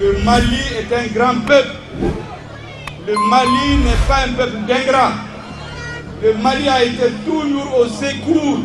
Le Mali est un grand peuple. Le Mali n'est pas un peuple d'ingrat. Le Mali a été toujours au secours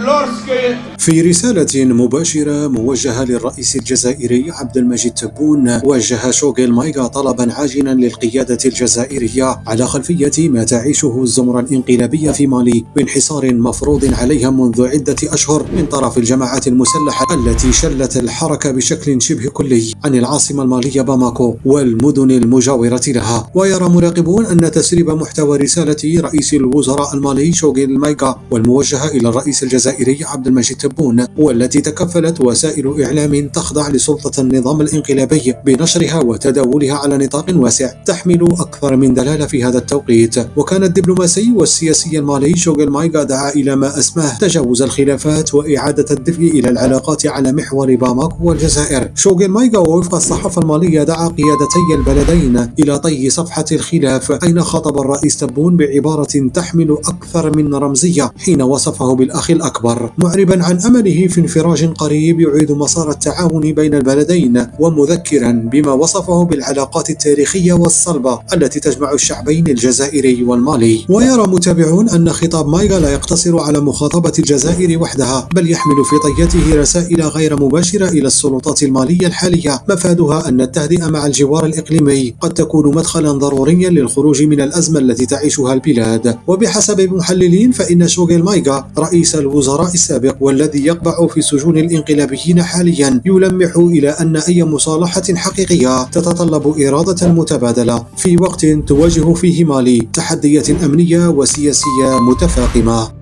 lorsque في رسالة مباشرة موجهة للرئيس الجزائري عبد المجيد تبون، وجه شوغيل مايغا طلبا عاجلا للقيادة الجزائرية على خلفية ما تعيشه الزمرة الانقلابية في مالي بانحصار مفروض عليها منذ عدة أشهر من طرف الجماعات المسلحة التي شلت الحركة بشكل شبه كلي عن العاصمة المالية باماكو والمدن المجاورة لها. ويرى مراقبون أن تسريب محتوى رسالة رئيس الوزراء المالي شوغيل مايغا والموجهة إلى الرئيس الجزائري عبد المجيد تبون، والتي تكفلت وسائل إعلام تخضع لسلطة النظام الانقلابي بنشرها وتداولها على نطاق واسع تحمل أكثر من دلالة في هذا التوقيت. وكان الدبلوماسي والسياسي المالي شوغيل مايغا دعا إلى ما أسماه تجاوز الخلافات وإعادة الدفء إلى العلاقات على محور باماكو والجزائر. شوغيل مايغا ووفق الصحافة المالية دعا قيادتي البلدين إلى طي صفحة الخلاف، أين خاطب الرئيس تبون بعبارة تحمل أكثر من رمزية حين وصفه بالأخ الأكبر، معربا عن أمله في انفراج قريب يعيد مسار التعاون بين البلدين، ومذكرا بما وصفه بالعلاقات التاريخية والصلبة التي تجمع الشعبين الجزائري والمالي. ويرى متابعون أن خطاب مايغا لا يقتصر على مخاطبة الجزائر وحدها، بل يحمل في طيته رسائل غير مباشرة إلى السلطات المالية الحالية، مفادها أن التهدئة مع الجوار الإقليمي قد تكون مدخلا ضروريا للخروج من الأزمة التي تعيشها البلاد. وبحسب المحللين فإن شوغيل مايغا رئيس الوزراء السابق والذي يقبع في سجون الانقلابيين حاليا يلمح إلى أن أي مصالحة حقيقية تتطلب إرادة متبادلة في وقت تواجه فيه مالي تحديات أمنية وسياسية متفاقمة.